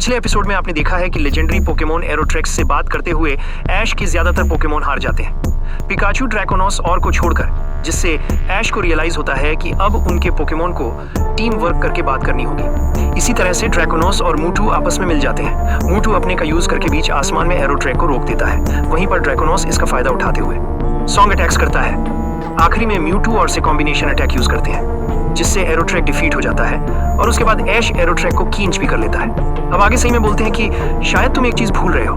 पिछले एपिसोड में आपने देखा है कि लेजेंडरी पोकेमोन एरोट्रेक्स से बात करते हुए ऐश के ज्यादातर पोकेमोन हार जाते हैं, पिकाचू, ड्रैकोनोस और को छोड़कर, जिससे ऐश को रियलाइज होता है कि अब उनके पोकेमोन को टीम वर्क करके बात करनी होगी। इसी तरह से ड्रैकोनोस और मूटू आपस में मिल जाते हैं। मूटू अपने का यूज करके बीच आसमान में एरोट्रैक को रोक देता है, वहीं पर ड्रैकोनोस इसका फायदा उठाते हुए सॉन्ग अटैक्स करता है। आखिरी में म्यूटू और से कॉम्बिनेशन अटैक यूज करते हैं, जिससे एरोट्रैक डिफीट हो जाता है और उसके बाद ऐश एरोट्रैक को खींच भी कर लेता है। अब आगे सही में बोलते हैं कि शायद तुम एक चीज भूल रहे हो,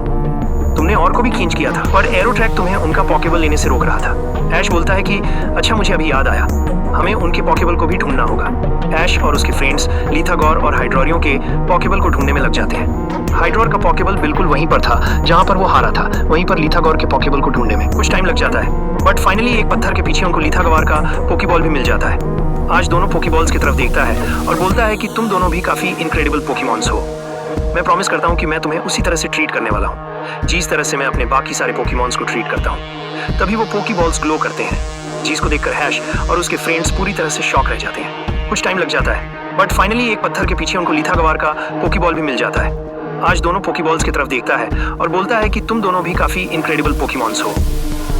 तुमने और को भी खींच किया था पर एरोट्रैक तुम्हें उनका पॉकेबल लेने से रोक रहा था। ऐश बोलता है कि अच्छा, मुझे अभी याद आया, हमें उनके पॉकेबल को भी ढूंढना होगा। ऐश और उसके फ्रेंड्स लीथागोर और हाइड्रोरियो के पॉकेबल को ढूंढने में लग जाते हैं। हाइड्रोर का पॉकेबल बिल्कुल वहीं पर था जहां पर वो हारा था, वहीं पर लीथागोर के पॉकेबल को ढूंढने में कुछ टाइम लग जाता है, बट फाइनली एक पत्थर के पीछे उनको लीथागोर का पोकेबॉल भी मिल जाता है। आज दोनों पोकेबॉल्स की तरफ देखता है और बोलता है कि तुम दोनों भी काफी इनक्रेडिबल पोकेमॉन्स हो। मैं प्रॉमिस करता हूँ कि मैं तुम्हें उसी तरह से ट्रीट करने वाला हूँ जिस तरह से मैं अपने बाकी सारे पोकेमॉन्स को ट्रीट करता हूँ। तभी वो पोकेबॉल्स ग्लो करते हैं, जिसको देखकर हैश और उसके फ्रेंड्स पूरी तरह से शॉक रह जाते हैं। कुछ टाइम लग जाता है, बट फाइनली एक पत्थर के पीछे उनको लीथागोर का पोकेबॉल भी मिल जाता है। आज दोनों पोकेबॉल्स की तरफ देखता है और बोलता है कि तुम दोनों भी काफी इनक्रेडिबल पोकेमॉन्स हो।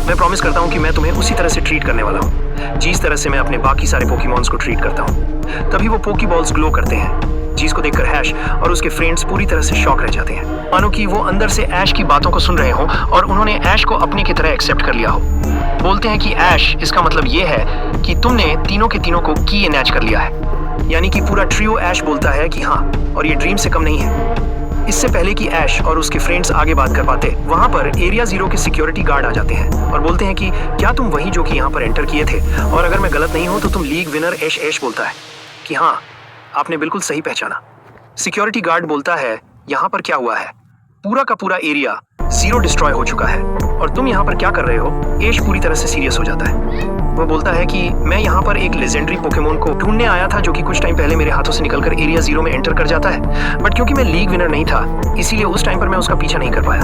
मैं प्रॉमिस करता हूँ कि मैं तुम्हें उसी तरह से ट्रीट करने वाला हूँ जिस तरह से मैं अपने बाकी सारे पोकेमॉन्स को ट्रीट करता हूँ। तभी वो पोकेबॉल्स ग्लो करते हैं, जिसको देखकर हैश और उसके फ्रेंड्स पूरी तरह से शॉक रह जाते हैं, मानो कि वो अंदर से ऐश की बातों को सुन रहे हो और उन्होंने ऐश को अपने की तरह एक्सेप्ट कर लिया हो। बोलते हैं कि ऐश, इसका मतलब ये है कि तुमने तीनों के तीनों को की एनैच कर लिया है। यानी कि पूरा ट्रियो ऐश बोलता है कि हाँ, और ये ड्रीम से कम नहीं है। इससे पहले कि ऐश और उसके फ्रेंड्स आगे बात कर पाते, वहां पर एरिया 0 के सिक्योरिटी गार्ड आ जाते हैं और बोलते हैं कि क्या तुम वही जो कि यहाँ पर एंटर किए थे, और अगर मैं गलत नहीं हूं तो तुम लीग विनर ऐश बोलता है कि हाँ, आपने बिल्कुल सही पहचाना। सिक्योरिटी गार्ड बोलता है, यहाँ पर क्या हुआ है, पूरा का पूरा एरिया 0 डिस्ट्रॉय हो चुका है और तुम यहाँ पर क्या कर रहे हो। ऐश पूरी तरह से सीरियस हो जाता है। वो बोलता है कि मैं यहाँ पर एक लेजेंडरी पोकेमोन को ढूंढने आया था जो कि कुछ टाइम पहले मेरे हाथों से निकलकर एरिया 0 में एंटर कर जाता है, बट क्योंकि मैं लीग विनर नहीं था इसीलिए उस टाइम पर मैं उसका पीछा नहीं कर पाया।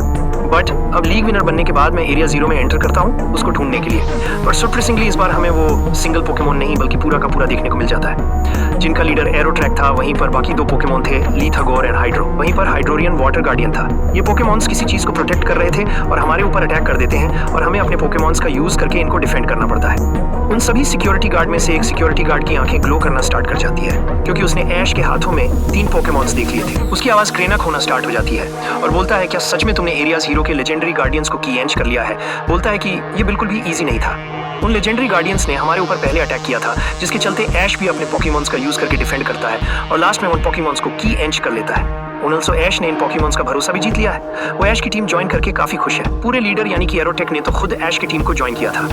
बट अब लीग विनर बनने के बाद मैं एरिया 0 में एंटर करता हूँ उसको ढूंढने के लिए, बट सरप्राइजिंगली इस बार हमें वो सिंगल पोकेमोन नहीं बल्कि पूरा का पूरा देखने को मिल जाता है, जिनका लीडर एरोट्रैक था। वहीं पर बाकी 2 पोकेमोन थे, लीथागोर एंड हाइड्रो। वहीं पर हाइड्रोरियन वाटर गार्डियन था। ये पोकेमॉन्स किसी चीज को प्रोटेक्ट कर रहे थे और हमारे ऊपर अटैक कर देते हैं और हमें अपने पोकेमॉन्स का यूज करके इनको डिफेंड करना पड़ता है। उन सभी सिक्योरिटी गार्ड में से एक सिक्योरिटी गार्ड की आंखें ग्लो करना स्टार्ट कर जाती है क्योंकि उसने ऐश के हाथों में 3 पोकेमॉन्स देख लिए थे। उसकी आवाज क्रेनक होना स्टार्ट हो जाती है और बोलता है, क्या सच में तुमने एरिया 0 के लेजेंडरी गार्डियंस को की एंच कर लिया है। बोलता है कि ये बिल्कुल भी इजी नहीं था। उन लेजेंडरी गार्डियंस ने हमारे ऊपर पहले अटैक किया था, जिसके चलते ऐश भी अपने पोकेमॉन्स का यूज करके डिफेंड करता है और लास्ट में उन पोकेमॉन्स को की एंच कर लेता है। उनसो ऐश ने इन पोकेमॉन्स का भरोसा भी जीत लिया है। वो ऐश की टीम ज्वाइन करके काफी खुश है। पूरे लीडर यानी कि एरोटेक ने तो खुद ऐश की टीम को ज्वाइन किया था।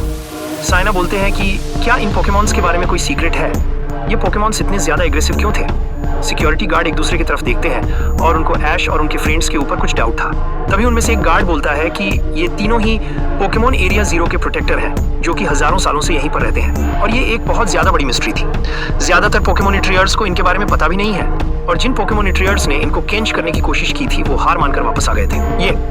साइना बोलते हैं कि क्या इन पोकेमॉन्स के बारे में कोई सीक्रेट है, ये पोकेमॉन्स इतने ज्यादा एग्रेसिव क्यों थे। सिक्योरिटी गार्ड एक दूसरे की तरफ देखते हैं और उनको ऐश और उनके फ्रेंड्स के ऊपर कुछ डाउट था। तभी उनमें से एक गार्ड बोलता है कि ये तीनों ही पोकेमॉन एरिया 0 के प्रोटेक्टर हैं, जो कि हजारों सालों से यहीं पर रहते हैं और ये एक बहुत ज्यादा बड़ी मिस्ट्री थी। ज्यादातर पोकेमॉन ट्रेयर्स को इनके बारे में पता भी नहीं है और जिन पोकेमॉन ट्रेयर्स ने इनको कैच करने की कोशिश की थी वो हार मानकर वापस आ गए थे।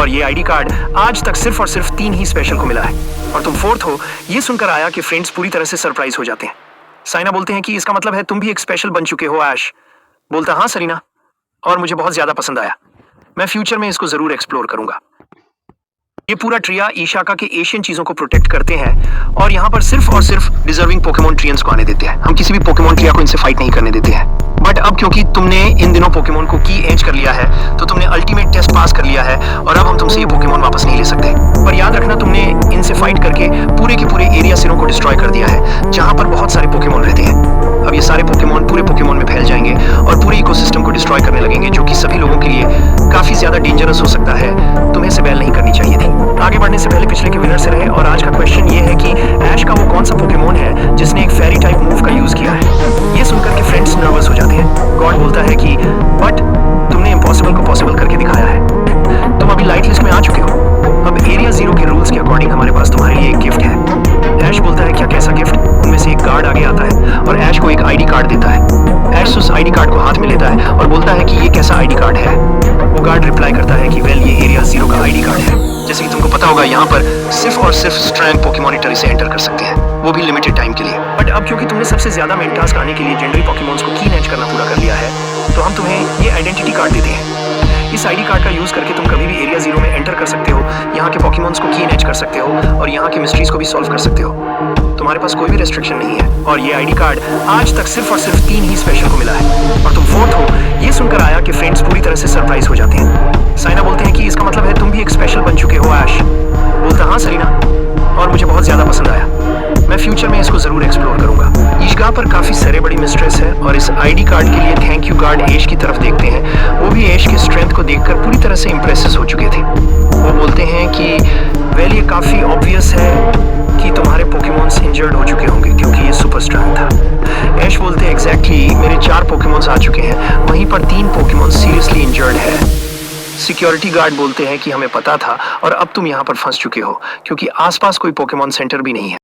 ये आईडी कार्ड आज तक सिर्फ और सिर्फ 3 ही स्पेशल को मिला है और तुम 4th हो। ये सुनकर आया कि फ्रेंड्स पूरी तरह से सरप्राइज हो जाते हैं। साइना बोलते हैं कि इसका मतलब है तुम भी एक स्पेशल बन चुके हो। ऐश बोलता, हाँ सरीना, और मुझे बहुत ज्यादा पसंद आया। मैं फ्यूचर में इसको जरूर एक्सप्लोर करूंगा। ये पूरा ट्रिया ईशाका के एशियन चीजों को प्रोटेक्ट करते हैं और यहाँ पर सिर्फ और सिर्फ डिजर्विंग पोकेमॉन ट्रियंस को आने देते हैं। हम किसी भी पोकेमॉन ट्रिया को इनसे फाइट नहीं करने देते हैं। बट अब क्योंकि तुमने इन दिनों पोकेमॉन को की एंच कर लिया है तो तुमने अल्टीमेट टेस्ट पास कर लिया है और अब हम तुमसे ये पोकेमॉन वापस नहीं ले सकते। पर याद रखना, तुमने इनसे फाइट करके पूरे के पूरे एरिया 0 को डिस्ट्रॉय कर दिया है जहां पर बहुत सारे पोकेमॉन रहते हैं। अब ये सारे पोकेमॉन पूरे पोकेमॉन में फैल जाएंगे और पूरे इकोसिस्टम को डिस्ट्रॉय करने लगेंगे, जो कि सभी लोगों के लिए काफी ज्यादा डेंजरस हो सकता है। तुम्हें इसे बैल नहीं करनी चाहिए थी। आगे बढ़ने से पहले पिछले के विनर से रहे और आज का क्वेश्चन ये है कि ऐश का वो कौन सा पोकेमॉन है जिसने एक फेरी टाइप मूव का यूज किया है। ये सुनकर के फ्रेंड्स नर्वस हो जाते हैं। गॉड बोलता है कि बट तुमने इम्पॉसिबल को पॉसिबल करके दिखाया है। तुम अभी लाइट लिस्ट में आ चुके हो। अब एरिया 0 के रूल्स के अकॉर्डिंग हमारे पास तुम्हारे लिए एक गिफ्ट है। ऐश बोलता है, क्या कैसा गिफ्ट। उनमें से एक गार्ड आगे आता है और ऐश को एक आईडी कार्ड देता है। ऐश उस आईडी कार्ड को हाथ में लेता है और बोलता है कि ये कैसा आईडी कार्ड है। वो गार्ड रिप्लाई करता है कि वेल ये एरिया 0 का आईडी कार्ड है। जैसे कि तुमको पता होगा यहाँ पर सिर्फ और सिर्फ स्ट्रैंग पोकेमॉनिटर इसे एंटर कर सकते हैं, वो भी लिमिटेड टाइम के लिए। बट अब क्योंकि तुमने सबसे ज्यादा मेन टास्क आने के लिए लेजेंडरी पोकेमॉन्स को कीन एज करना पूरा कर लिया है, तो हम तुम्हें ये आइडेंटिटी कार्ड देते हैं। इस आईडी कार्ड का यूज करके तुम कभी भी एरिया 0 में एंटर कर सकते हो, यहाँ के पोकेमॉन्स को कीन एज कर सकते हो और यहाँ के मिस्ट्रीज को भी सॉल्व कर सकते हो। तुम्हारे पास कोई भी रेस्ट्रिक्शन नहीं है और ये आईडी कार्ड आज तक सिर्फ और सिर्फ 3 ही स्पेशल को मिला है और तुम 4th हो। ये सुनकर आया कि फ्रेंड्स पूरी तरह से सरप्राइज हो जाते हैं। साइना बोलते हैं कि इसका मतलब है तुम भी एक स्पेशल बन चुके हो। ऐश बोलता हाँ सलीना, और मुझे बहुत ज्यादा पसंद आया, मैं फ्यूचर में इसको जरूर एक्सप्लोर करूंगा। ईशगा पर काफी सारे बड़ी मिस्ट्रेस है और इस आईडी कार्ड के लिए थैंक यू गार्ड ऐश की तरफ देखते हैं। वो भी ऐश की स्ट्रेंथ को देखकर पूरी तरह से इंप्रेसिव हो चुके थे। वो बोलते हैं कि वेल ये काफी ऑब्वियस है कि तुम्हारे पोकेमॉन्स इंजर्ड हो चुके होंगे क्योंकि ये सुपर स्ट्रॉन्ग था। ऐश बोलते हैं एग्जैक्टली मेरे 4 पोकेमॉन्स आ चुके हैं, वहीं पर 3 पोकेमॉन्स सीरियसली इंजर्ड है। सिक्योरिटी गार्ड बोलते हैं कि हमें पता था और अब तुम यहाँ पर फंस चुके हो क्योंकि आसपास कोई पोकेमॉन सेंटर भी नहीं है।